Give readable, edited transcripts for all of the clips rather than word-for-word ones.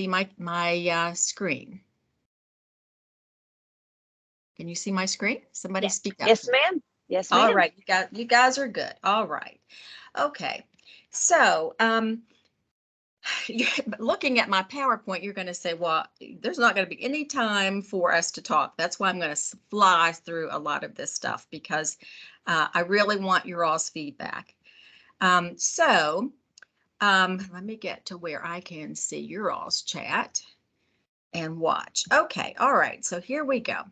my screen? Can you see my screen? Somebody speak up. Yes, ma'am. Yes, ma'am. All right, you guys are good. All right. Okay. So, looking at my PowerPoint, you're going to say, well, there's not going to be any time for us to talk. That's why I'm going to fly through a lot of this stuff, because I really want your all's feedback. Let me get to where I can see your all's chat and watch. Okay, all right, so here we go.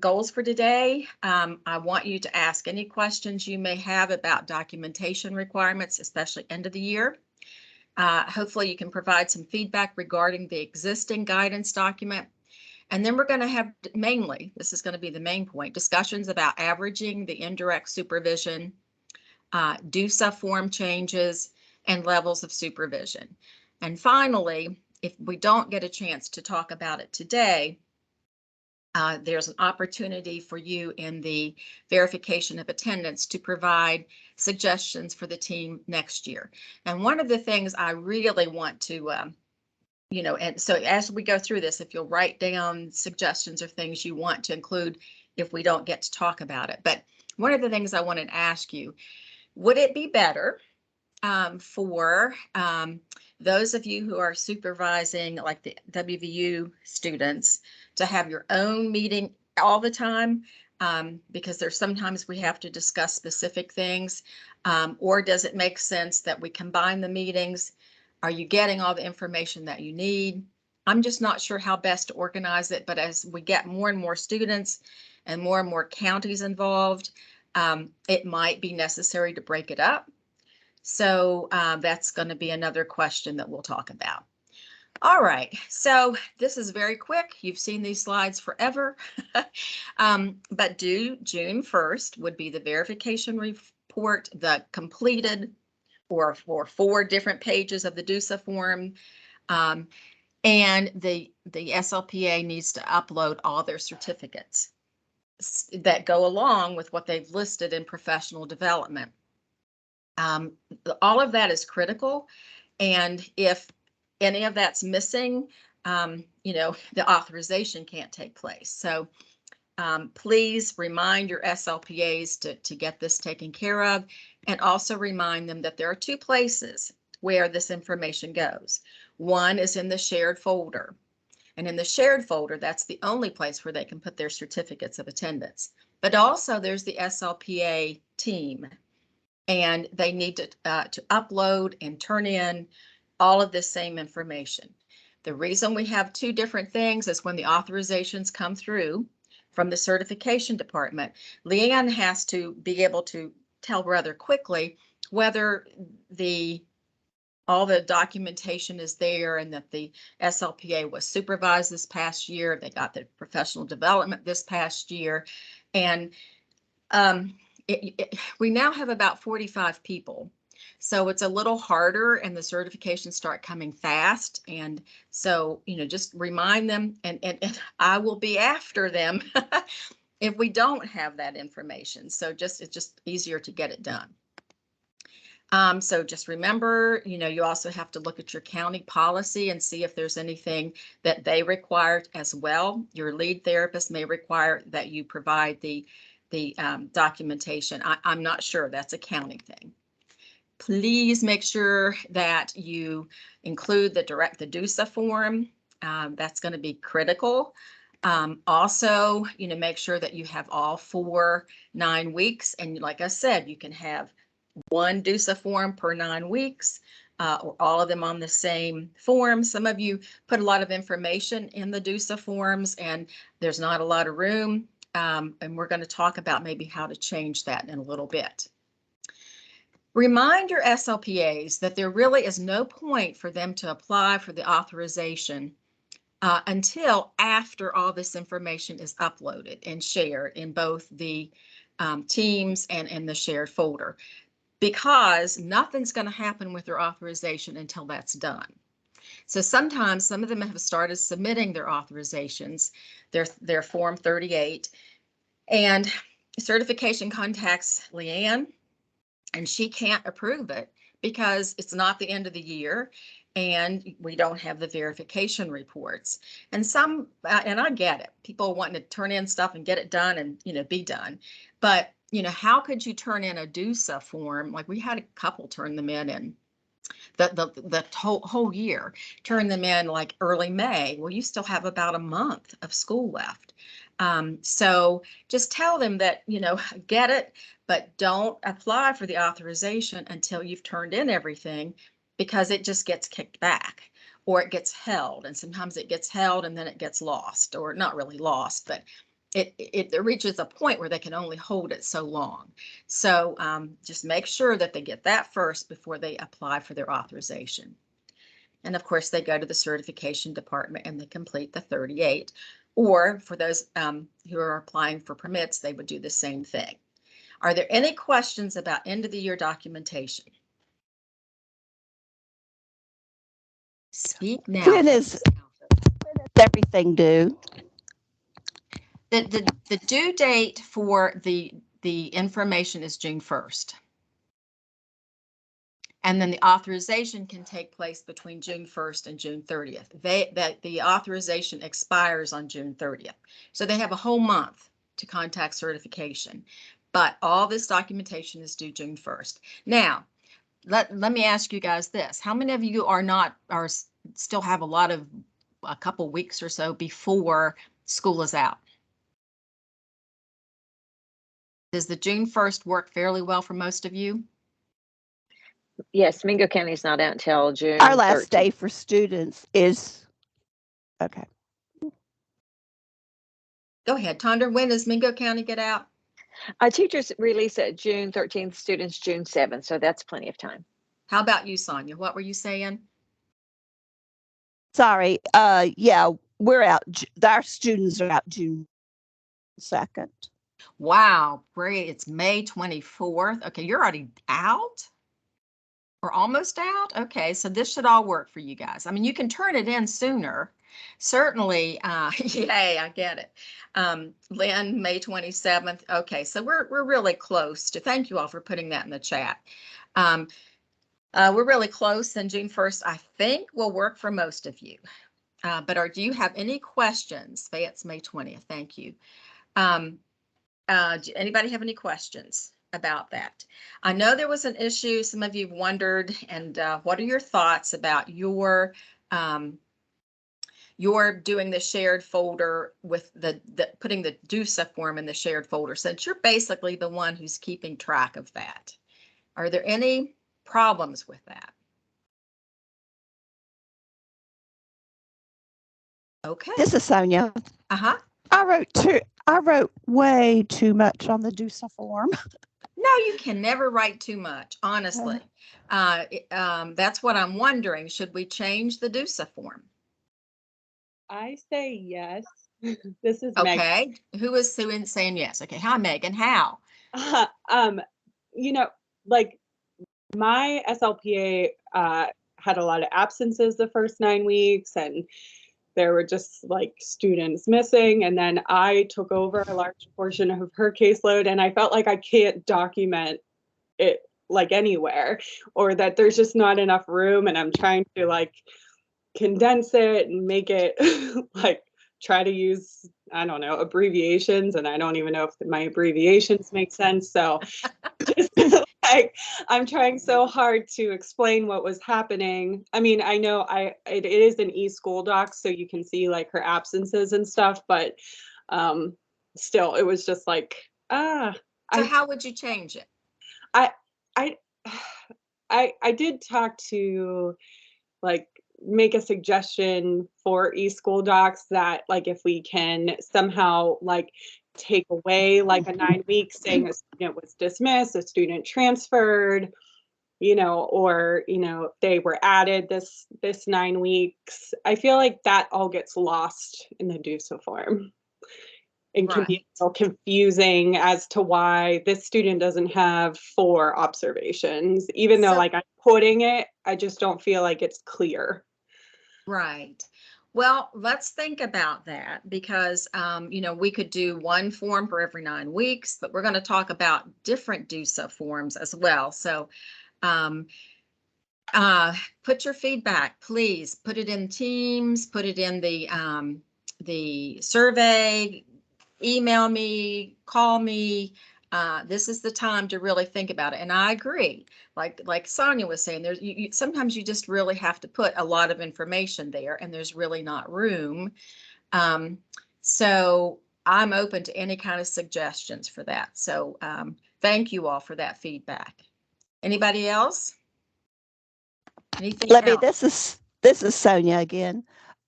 Goals for today. I want you to ask any questions you may have about documentation requirements, especially end of the year. Hopefully you can provide some feedback regarding the existing guidance document. And then we're going to have mainly, this is going to be the main point, discussions about averaging the indirect supervision, DOOSA form changes, and levels of supervision. And finally, if we don't get a chance to talk about it today, there's an opportunity for you in the verification of attendance to provide suggestions for the team next year. And one of the things I really want to, and so as we go through this, if you'll write down suggestions or things you want to include if we don't get to talk about it. But one of the things I wanted to ask you, would it be better for those of you who are supervising, like the WVU students, to have your own meeting all the time, because there's sometimes we have to discuss specific things, or does it make sense that we combine the meetings? Are you getting all the information that you need? I'm just not sure how best to organize it, but as we get more and more students and more counties involved, it might be necessary to break it up. So that's going to be another question that we'll talk about. All right, so this is very quick. You've seen these slides forever, but due June 1st would be the verification report, the completed or 4 different pages of the DOOSA form, and the SLPA needs to upload all their certificates that go along with what they've listed in professional development. All of that is critical, and if any of that's missing, the authorization can't take place. So please remind your SLPAs to get this taken care of, and also remind them that there are 2 places where this information goes. One is in the shared folder, and in the shared folder, that's the only place where they can put their certificates of attendance. But also there's the SLPA team, and they need to upload and turn in all of this same information. The reason we have 2 different things is when the authorizations come through from the certification department, Leanne has to be able to tell rather quickly whether all the documentation is there and that the SLPA was supervised this past year, they got the professional development this past year, and we now have about 45 people. So it's a little harder, and the certifications start coming fast. And so, just remind them, and I will be after them if we don't have that information. So it's just easier to get it done. So just remember, you also have to look at your county policy and see if there's anything that they require as well. Your lead therapist may require that you provide the documentation. I'm not sure, that's a county thing. Please make sure that you include the DOOSA form. That's going to be critical. Also, make sure that you have all 4 9 weeks. And like I said, you can have 1 DOOSA form per 9 weeks, or all of them on the same form. Some of you put a lot of information in the DOOSA forms, and there's not a lot of room. And we're going to talk about maybe how to change that in a little bit. Remind your SLPAs that there really is no point for them to apply for the authorization until after all this information is uploaded and shared in both the teams and in the shared folder, because nothing's going to happen with their authorization until that's done. So sometimes some of them have started submitting their authorizations, their Form 38, and certification contacts Leanne, and she can't approve it because it's not the end of the year, and we don't have the verification reports. And some, and I get it, people wanting to turn in stuff and get it done and, be done. But, how could you turn in a DOOSA form? Like we had a couple turn them in the whole year, turn them in like early May. Well, you still have about a month of school left. So just tell them that, get it, but don't apply for the authorization until you've turned in everything, because it just gets kicked back or it gets held. And sometimes it gets held and then it gets lost, or not really lost, but it reaches a point where they can only hold it so long. So just make sure that they get that first before they apply for their authorization. And of course, they go to the certification department and they complete the 38. Or for those who are applying for permits, they would do the same thing. Are there any questions about end of the year documentation? Speak now. When is everything due? The due date for the information is June 1st. And then the authorization can take place between June 1st and June 30th. The authorization expires on June 30th. So they have a whole month to contact certification. But all this documentation is due June 1st. Now, let me ask you guys this. How many of you are still have a couple weeks or so before school is out? Does the June 1st work fairly well for most of you? Yes, Mingo County's not out until June. Our last 13th. day for students is, okay. Go ahead, Tonder. When does Mingo County get out? Teachers release it June 13th, students June 7th, so that's plenty of time. How about you, Sonia? What were you saying? Sorry, yeah, we're out, our students are out June 2nd. Wow, great. It's May 24th. Okay, you're already out? Or almost out? Okay, so this should all work for you guys. I mean, you can turn it in sooner. Certainly, yay, I get it. Lynn, May 27th. Okay, so we're really close to, thank you all for putting that in the chat. We're really close, and June 1st, I think, will work for most of you. But do you have any questions? It's May 20th. Thank you. Anybody have any questions about that? I know there was an issue. Some of you wondered, and what are your thoughts about your doing the shared folder with the putting the DOOSA form in the shared folder, since you're basically the one who's keeping track of that? Are there any problems with that? Okay. This is Sonia. Uh-huh. I wrote way too much on the DOOSA form. No, you can never write too much, honestly. That's what I'm wondering. Should we change the DOOSA form? I say yes. This is okay. Megan. Who is saying yes? Okay. Hi, Megan. How? Like my SLPA had a lot of absences the first 9 weeks, and there were just like students missing. And then I took over a large portion of her caseload, and I felt like I can't document it like anywhere, or that there's just not enough room. And I'm trying to like condense it and make it like try to use, I don't know, abbreviations, and I don't even know if my abbreviations make sense. So just like I'm trying so hard to explain what was happening. I mean, I know it is an e-school doc, so you can see like her absences and stuff, but still it was just like So how would you change it? I did talk to like make a suggestion for e-school docs that like if we can somehow like take away like a 9 weeks saying a student was dismissed, a student transferred, or if they were added this 9 weeks. I feel like that all gets lost in the DOOSA form. It can be a little confusing as to why this student doesn't have 4 observations, even though like I'm putting it, I just don't feel like it's clear. Right. Well, let's think about that, because, we could do one form for every 9 weeks, but we're going to talk about different DOOSA forms as well. So Put your feedback, please. Put it in Teams, put it in the survey, email me, call me. This is the time to really think about it. And I agree, like Sonia was saying, there's sometimes you just really have to put a lot of information there, and there's really not room. So I'm open to any kind of suggestions for that. So thank you all for that feedback. Anybody else? Anything Let me, else? this is Sonia again.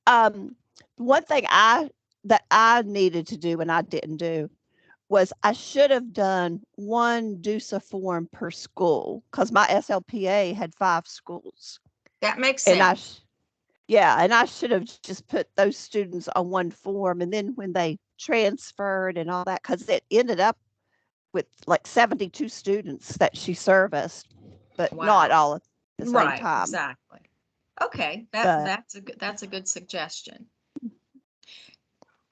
One thing that I needed to do and I didn't do was I should have done one DOOSA form per school, because my SLPA had 5 schools. That makes And sense. and I should have just put those students on one form, and then when they transferred and all that, because it ended up with like 72 students that she serviced, but not Wow. all at the same Right, time. exactly. Okay, But that's a good suggestion.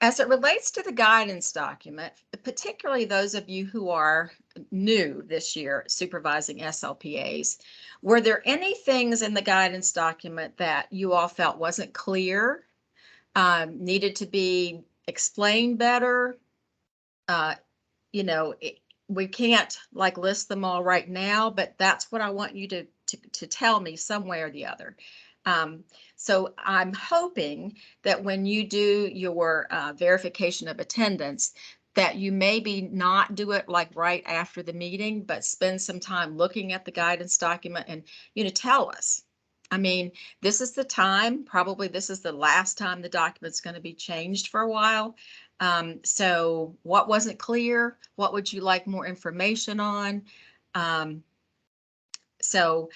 As it relates to the guidance document, particularly those of you who are new this year supervising SLPAs, were there any things in the guidance document that you all felt wasn't clear, needed to be explained better? You know, we can't like list them all right now, but that's what I want you to tell me some way or the other. So I'm hoping that when you do your verification of attendance, that you maybe not do it like right after the meeting, but spend some time looking at the guidance document and, tell us. I mean, this is the time, probably this is the last time the document's going to be changed for a while. So what wasn't clear? What would you like more information on? So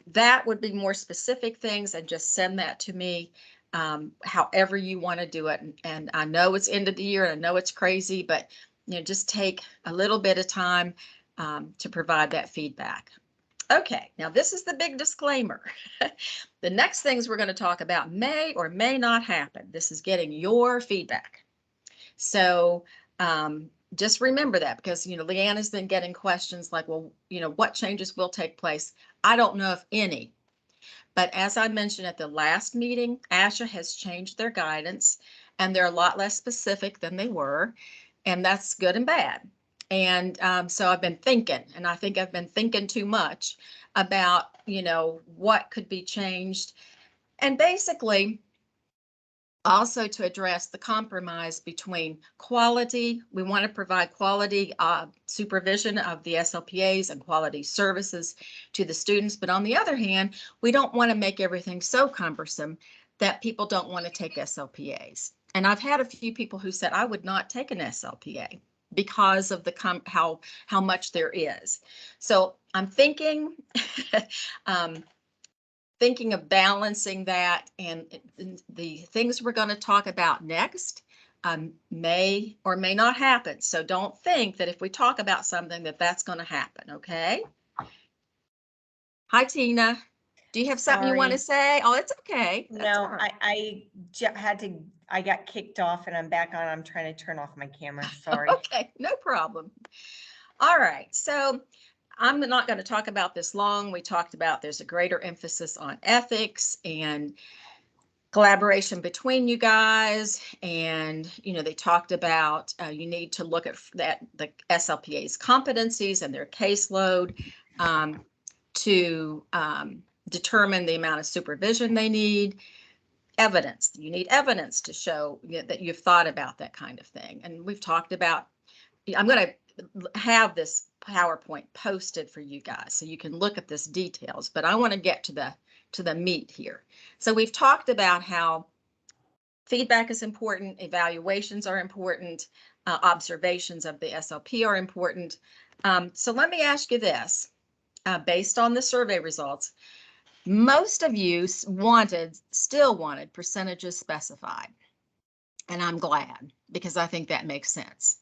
that would be more specific things, and just send that to me however you want to do it. And I know it's end of the year and I know it's crazy, but just take a little bit of time to provide that feedback. Okay, now this is the big disclaimer. The next things we're going to talk about may or may not happen. This is getting your feedback. So just remember that, because, Leanna's been getting questions like, well, what changes will take place? I don't know if any, but as I mentioned at the last meeting, ASHA has changed their guidance, and they're a lot less specific than they were, and that's good and bad. And so I've been thinking, and I think I've been thinking too much about, what could be changed. And basically, also to address the compromise between quality. We want to provide quality supervision of the SLPAs and quality services to the students. But on the other hand, we don't want to make everything so cumbersome that people don't want to take SLPAs. And I've had a few people who said, I would not take an SLPA because of the how much there is. So I'm thinking thinking of balancing that, and the things we're going to talk about next may or may not happen. So don't think that if we talk about something that's going to happen, okay? Hi, Tina. Do you have something you want to say? Oh, it's okay. That's No, all right. I got kicked off and I'm back on. I'm trying to turn off my camera. Sorry. Okay, no problem. All right, so I'm not going to talk about this long. We talked about there's a greater emphasis on ethics and collaboration between you guys, and they talked about you need to look at the SLPA's competencies and their caseload to determine the amount of supervision they need. Evidence, you need evidence to show that you've thought about that kind of thing. And we've talked about, I'm going to have this PowerPoint posted for you guys so you can look at this details, but I want to get to the meat here. So we've talked about how feedback is important, evaluations are important, observations of the SLP are important. So let me ask you this, based on the survey results, most of you still wanted percentages specified. And I'm glad, because I think that makes sense.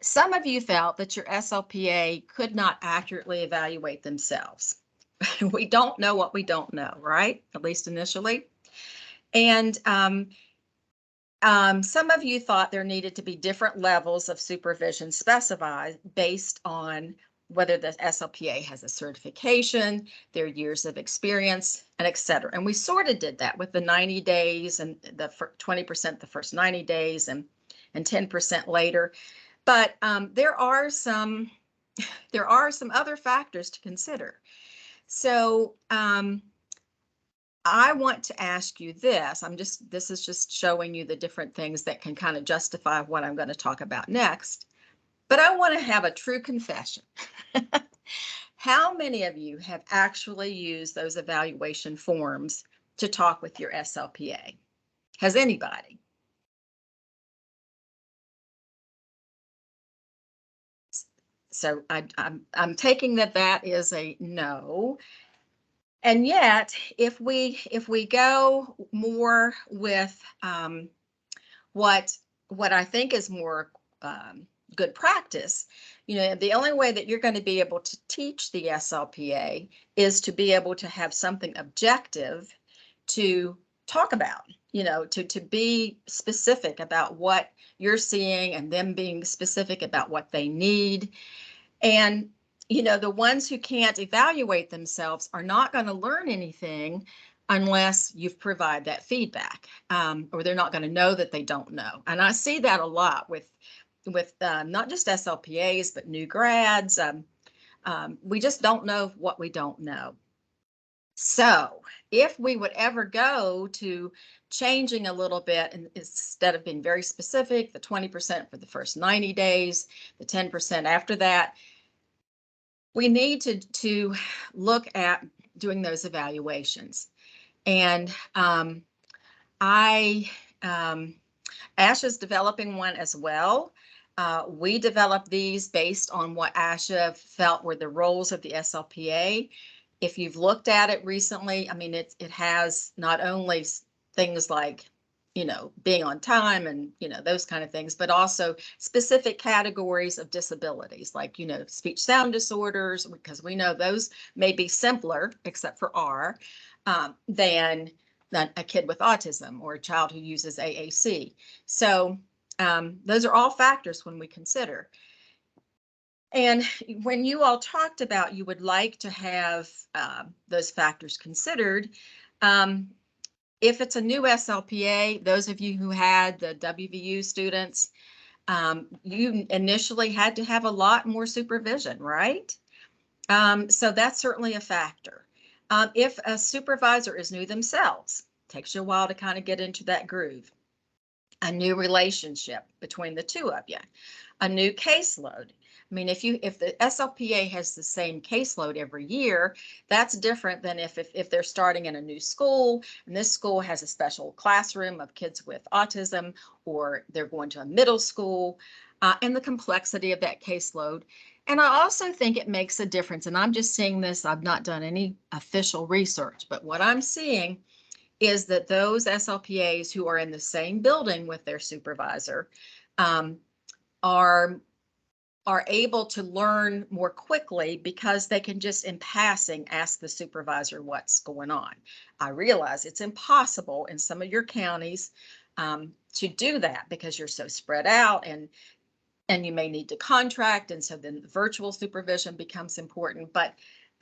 Some of you felt that your SLPA could not accurately evaluate themselves. We don't know what we don't know, right? At least initially. And some of you thought there needed to be different levels of supervision specified based on whether the SLPA has a certification, their years of experience, and et cetera. And we sort of did that with the 90 days and the 20% the first 90 days and 10% later. But there are some other factors to consider. So I want to ask you this. This is just showing you the different things that can kind of justify what I'm going to talk about next. But I want to have a true confession. How many of you have actually used those evaluation forms to talk with your SLPA? Has anybody? So I'm taking that is a no. And yet, if we go more with what I think is more good practice, the only way that you're going to be able to teach the SLPA is to be able to have something objective to talk about, to be specific about what you're seeing and them being specific about what they need. And the ones who can't evaluate themselves are not going to learn anything unless you've provided that feedback, or they're not going to know that they don't know. And I see that a lot with not just SLPAs, but new grads. We just don't know what we don't know. So if we would ever go to changing a little bit, and instead of being very specific, the 20% for the first 90 days, the 10% after that, we need to look at doing those evaluations. And ASHA is developing one as well. We developed these based on what ASHA felt were the roles of the SLPA. If you've looked at it recently, I mean, it has not only things like, being on time and, those kind of things, but also specific categories of disabilities like, speech sound disorders, because we know those may be simpler, except for R, than a kid with autism or a child who uses AAC. So those are all factors when we consider. And when you all talked about you would like to have those factors considered, if it's a new SLPA, those of you who had the WVU students, you initially had to have a lot more supervision, right? So that's certainly a factor. If a supervisor is new themselves, takes you a while to kind of get into that groove. A new relationship between the two of you, a new caseload. I mean, if the SLPA has the same caseload every year, that's different than if they're starting in a new school and this school has a special classroom of kids with autism, or they're going to a middle school, and the complexity of that caseload. And I also think it makes a difference, and I'm just seeing this, I've not done any official research, but what I'm seeing is that those SLPAs who are in the same building with their supervisor are able to learn more quickly because they can just in passing ask the supervisor what's going on. I realize it's impossible in some of your counties to do that because you're so spread out, and you may need to contract, and so then virtual supervision becomes important. But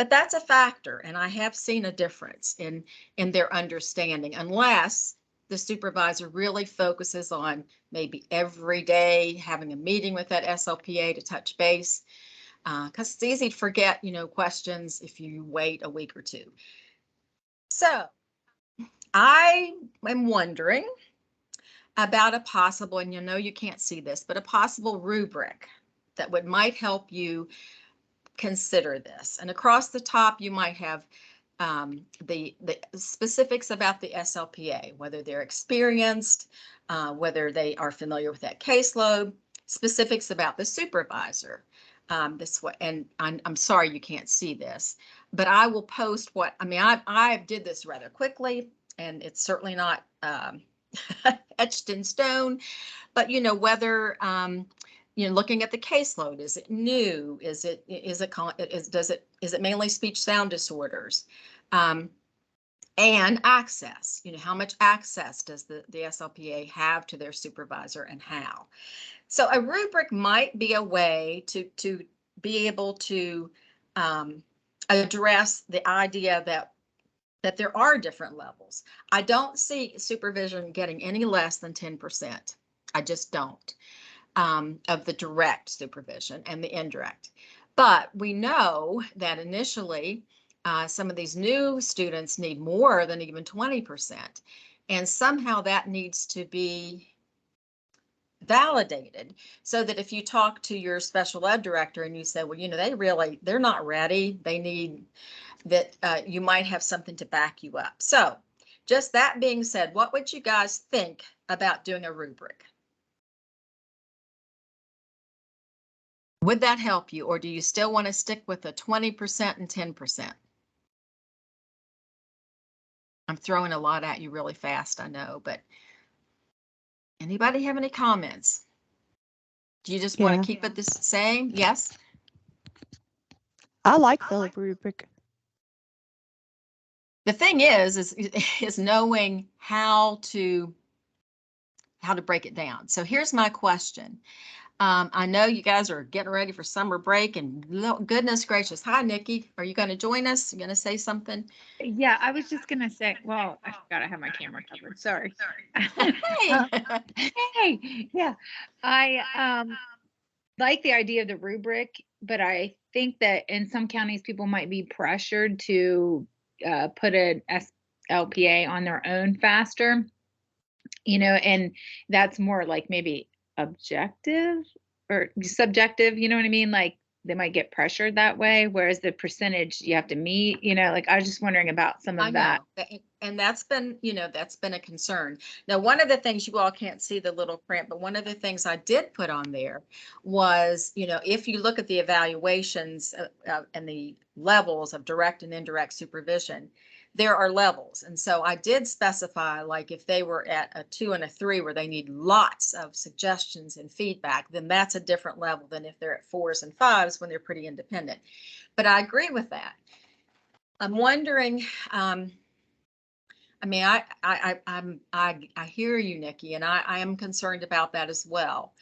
that's a factor, and I have seen a difference in their understanding, unless the supervisor really focuses on maybe every day having a meeting with that SLPA to touch base, because it's easy to forget, questions if you wait a week or two. So I am wondering about a possible, and you can't see this, but a possible rubric that might help you consider this. And across the top, you might have the specifics about the SLPA, whether they're experienced, whether they are familiar with that caseload, specifics about the supervisor. And I'm sorry you can't see this, but I will post I did this rather quickly, and it's certainly not etched in stone, but whether looking at the caseload, is it new? Is it mainly speech sound disorders? And access, how much access does the SLPA have to their supervisor, and how? So a rubric might be a way to be able to address the idea that there are different levels. I don't see supervision getting any less than 10%. I just don't, of the direct supervision and the indirect. But we know that initially, some of these new students need more than even 20%. And somehow that needs to be validated, so that if you talk to your special ed director and you say, well, they're not ready, they need that, you might have something to back you up. So just that being said, what would you guys think about doing a rubric? Would that help you, or do you still want to stick with the 20% and 10%? I'm throwing a lot at you really fast, I know, but anybody have any comments? Do you just want to keep it the same? Yes? I like the rubric. The thing is knowing how to break it down. So here's my question. I know you guys are getting ready for summer break, and goodness gracious. Hi, Nikki. Are you going to join us? You going to say something? Yeah, I was just gonna say, well, I forgot I have my camera covered. Sorry. Hey. Hey, yeah. I like the idea of the rubric, but I think that in some counties, people might be pressured to put an SLPA on their own faster, and that's more like maybe objective or subjective, you know what I mean? Like they might get pressured that way, whereas the percentage you have to meet, like I was just wondering about some of that. And that's been a concern. Now, one of the things, you all can't see the little print, but one of the things I did put on there was, if you look at the evaluations and the levels of direct and indirect supervision, there are levels. And so I did specify, like if they were at a 2 and a 3 where they need lots of suggestions and feedback, then that's a different level than if they're at 4s and 5s when they're pretty independent. But I agree with that. I'm wondering, I hear you, Nikki, and I am concerned about that as well.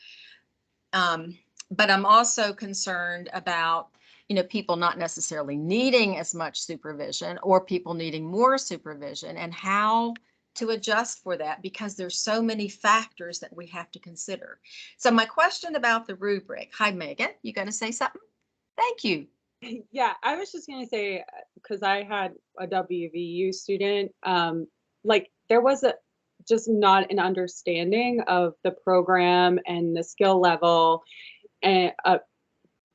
But I'm also concerned about people not necessarily needing as much supervision, or people needing more supervision, and how to adjust for that, because there's so many factors that we have to consider. So my question about the rubric. Hi, Megan, you going to say something? Thank you. Yeah, I was just going to say, because I had a WVU student, there was just not an understanding of the program and the skill level and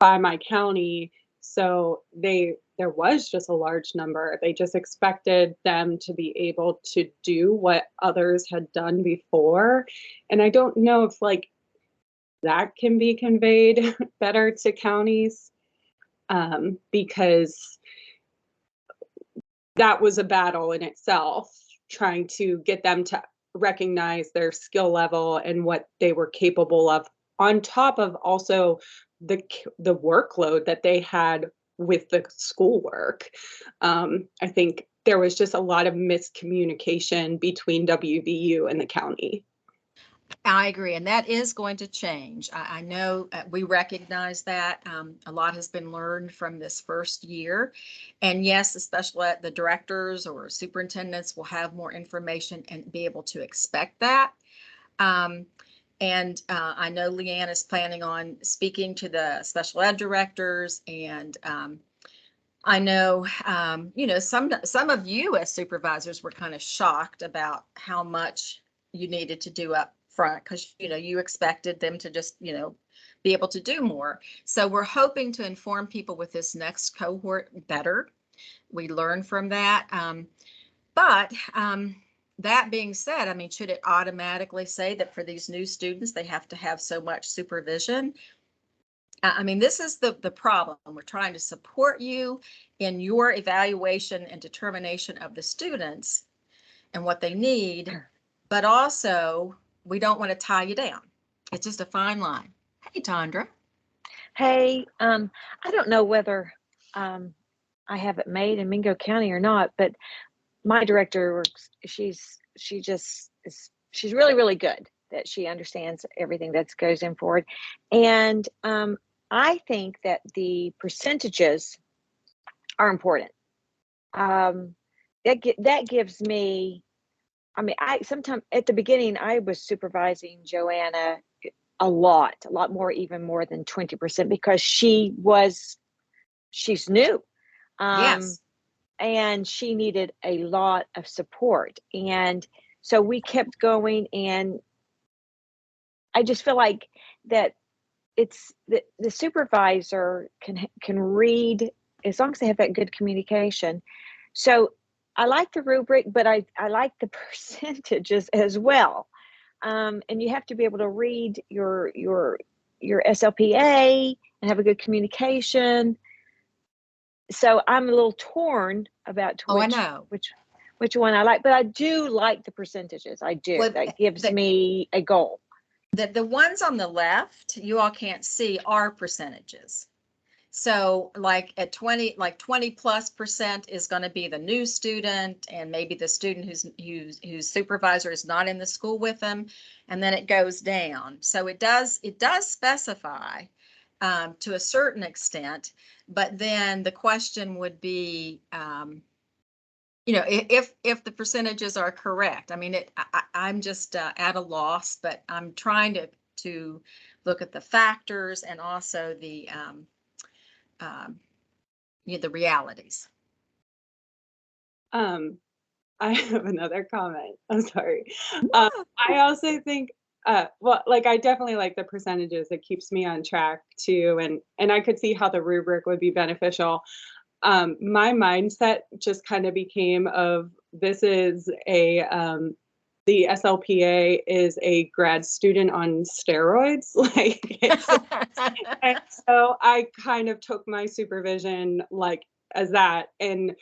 by my county. So there was just a large number. They just expected them to be able to do what others had done before. And I don't know if that can be conveyed better to counties, because that was a battle in itself, trying to get them to recognize their skill level and what they were capable of, on top of also the workload that they had with the schoolwork. I think there was just a lot of miscommunication between WVU and the county. I agree, and that is going to change. I know we recognize that a lot has been learned from this first year, and yes, especially the directors or superintendents will have more information and be able to expect that. And I know Leanne is planning on speaking to the special ed directors, and I know, some of you as supervisors were kind of shocked about how much you needed to do up front, because, you expected them to just, be able to do more. So we're hoping to inform people with this next cohort better. We learn from that. But that being said, should it automatically say that for these new students, they have to have so much supervision? This is the problem. We're trying to support you in your evaluation and determination of the students and what they need, but also we don't want to tie you down. It's just a fine line. Hey, Tondra. Hey, I don't know whether I have it made in Mingo County or not, but my director works, she's really, really good, that she understands everything that goes in forward. And I think that the percentages are important. That gives me, I mean, I sometimes at the beginning I was supervising Joanna a lot more, even more than 20%, because she's new. Yes. And she needed a lot of support. And so we kept going, and I just feel like that it's the supervisor can read, as long as they have that good communication. So I like the rubric, but I like the percentages as well. And you have to be able to read your SLPA and have a good communication. So I'm a little torn about Oh, I know. which one I like, but I do like the percentages. I do. Well, That gives me a goal. The ones on the left, you all can't see, are percentages. So like at 20+% is going to be the new student, and maybe the student whose supervisor is not in the school with them, and then it goes down. So it does specify to a certain extent, but then the question would be, if the percentages are correct. I mean, I'm just at a loss, but I'm trying to look at the factors and also the the realities. I have another comment. I'm sorry. I also think, well, like I definitely like the percentages. It keeps me on track too, and I could see how the rubric would be beneficial. My mindset just kind of became of this is the SLPA is a grad student on steroids. And so I kind of took my supervision like as that, and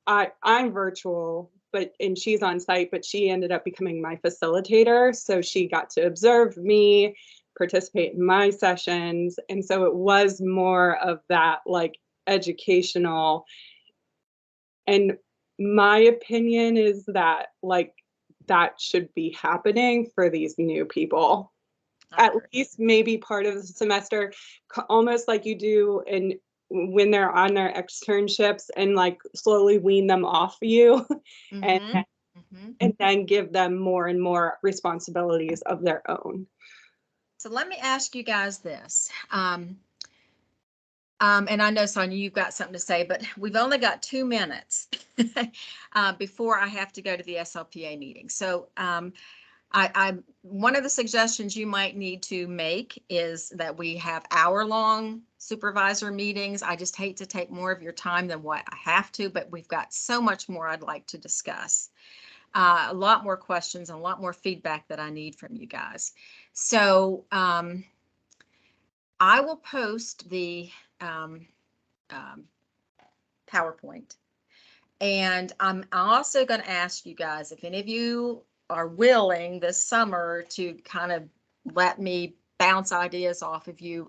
I'm virtual, and she's on site, but she ended up becoming my facilitator. So she got to observe me, participate in my sessions. And so it was more of that like educational. And my opinion is that like that should be happening for these new people. At least maybe part of the semester, almost like you do when they're on their externships, and like slowly wean them off you and then give them more and more responsibilities of their own. So let me ask you guys this. And I know, Sonia, you've got something to say, but we've only got 2 minutes before I have to go to the SLPA meeting. So one of the suggestions you might need to make is that we have hour-long supervisor meetings. I just hate to take more of your time than what I have to, but we've got so much more I'd like to discuss. A lot more questions and a lot more feedback that I need from you guys. So I will post the PowerPoint. And I'm also going to ask you guys if any of you are willing this summer to kind of let me bounce ideas off of you,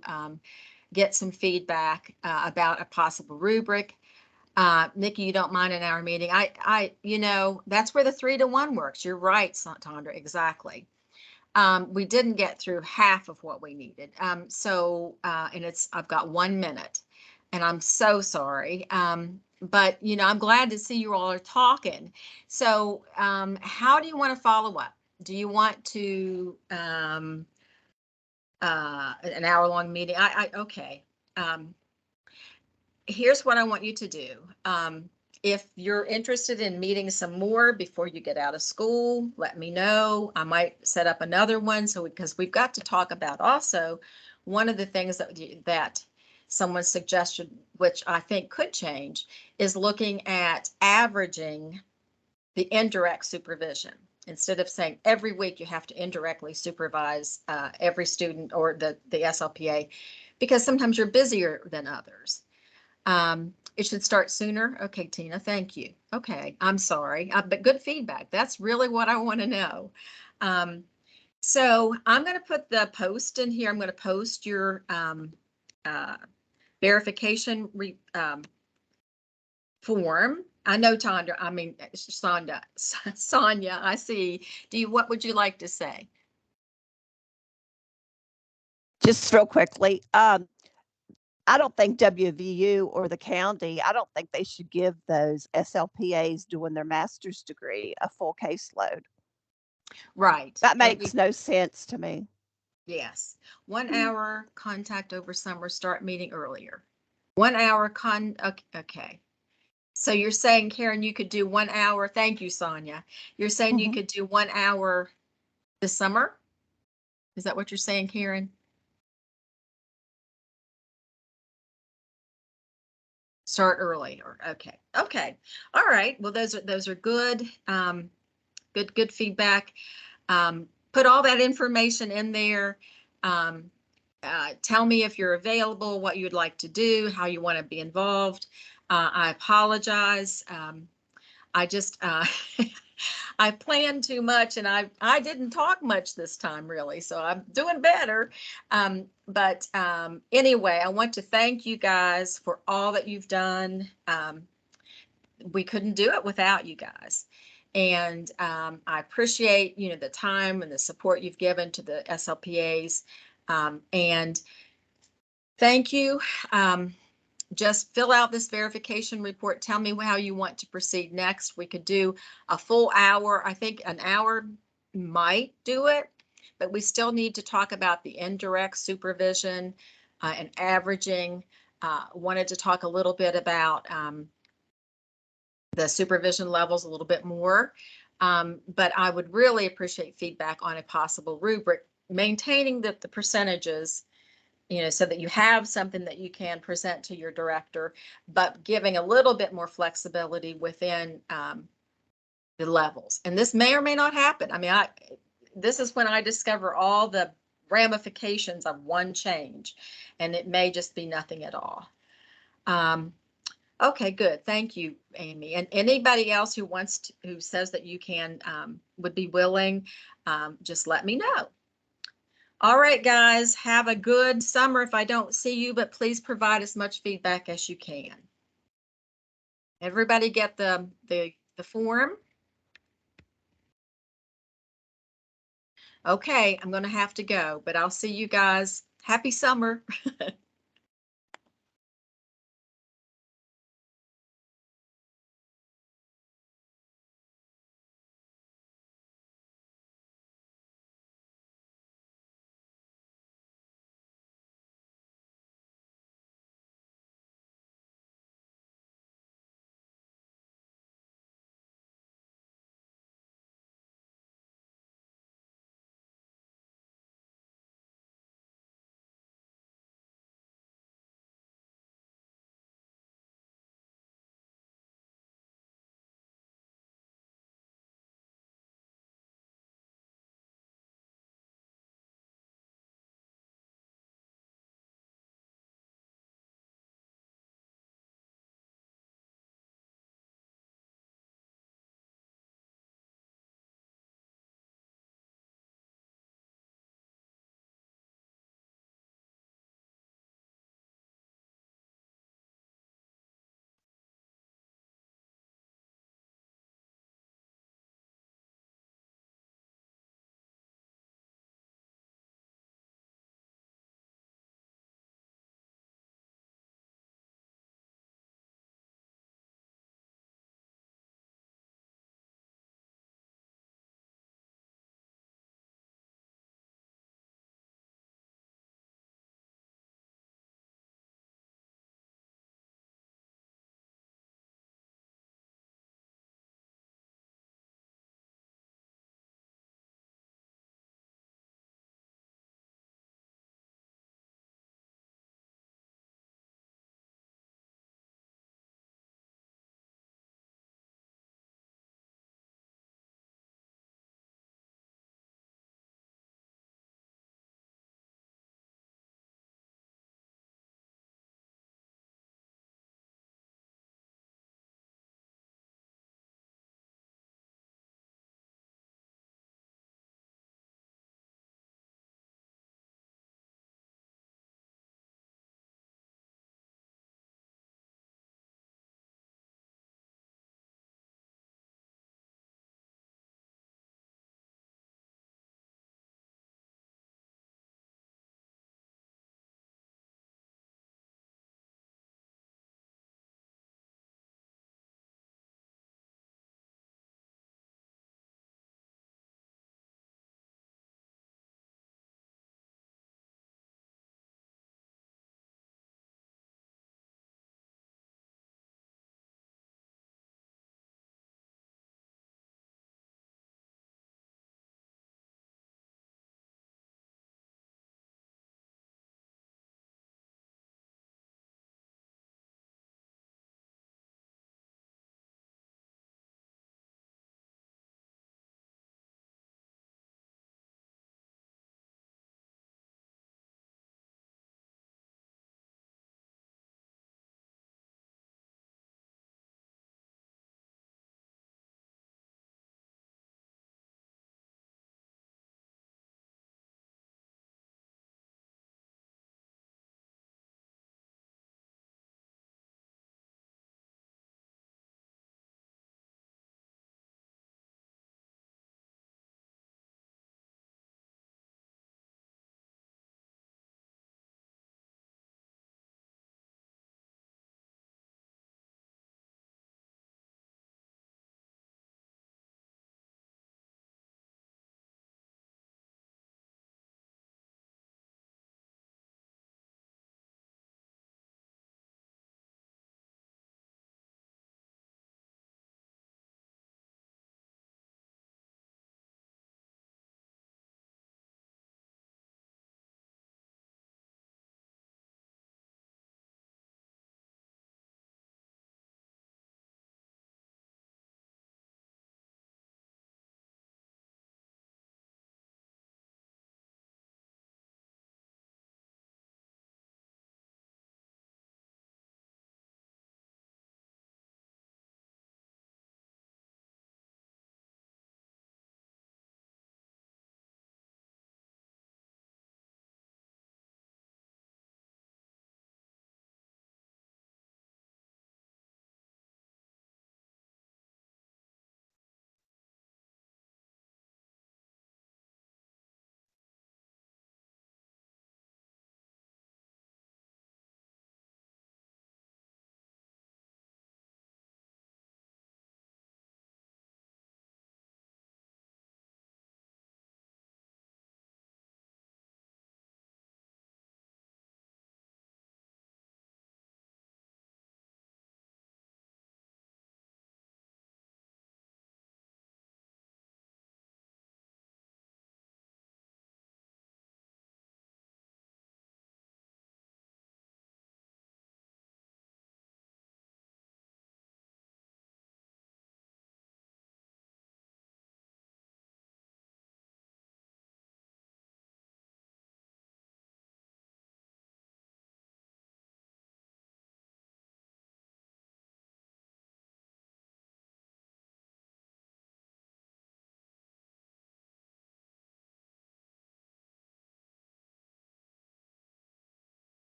get some feedback about a possible rubric. Nikki, you don't mind an hour meeting. That's where the 3-to-1 works. You're right, Santandra, exactly. We didn't get through half of what we needed. And I've got 1 minute, and I'm so sorry. But, I'm glad to see you all are talking. So how do you want to follow up? Do you want to an hour-long meeting? Okay. Here's what I want you to do. If you're interested in meeting some more before you get out of school, let me know. I might set up another one. So because we've got to talk about also one of the things that someone suggested, which I think could change, is looking at averaging the indirect supervision. Instead of saying every week you have to indirectly supervise every student or the SLPA, because sometimes you're busier than others. It should start sooner. Okay, Tina, thank you. Okay, I'm sorry, but good feedback. That's really what I want to know. So I'm going to put the post in here. I'm going to post your verification form. I know Sonia, I see. What would you like to say? Just real quickly, I don't think WVU or the county, I don't think they should give those SLPAs doing their master's degree a full caseload. Right. That And makes no sense to me. yes. 1 hour contact over summer, start meeting earlier. 1 hour okay. So you're saying, Karen, you could do 1 hour. Thank you, Sonia. You're saying you Mhm. could do 1 hour this summer? Is that what you're saying, Karen? Start early or okay. Okay. All right. Well, those are good. Good feedback. Put all that information in there. Tell me if you're available, what you'd like to do, how you want to be involved. I apologize. I just I planned too much and I didn't talk much this time really, so I'm doing better. But anyway, I want to thank you guys for all that you've done. We couldn't do it without you guys. And I appreciate, the time and the support you've given to the SLPAs. And thank you. Just fill out this verification report. Tell me how you want to proceed next. We could do a full hour. I think an hour might do it, but we still need to talk about the indirect supervision and averaging. Wanted to talk a little bit about the supervision levels a little bit more. But I would really appreciate feedback on a possible rubric, maintaining the percentages, so that you have something that you can present to your director, but giving a little bit more flexibility within the levels. And this may or may not happen. I mean, this is when I discover all the ramifications of one change, and it may just be nothing at all. Okay, good. Thank you, Amy. And anybody else who who says that you can, would be willing, just let me know. All right, guys, have a good summer if I don't see you, but please provide as much feedback as you can. Everybody get the form? Okay, I'm going to have to go, but I'll see you guys. Happy summer.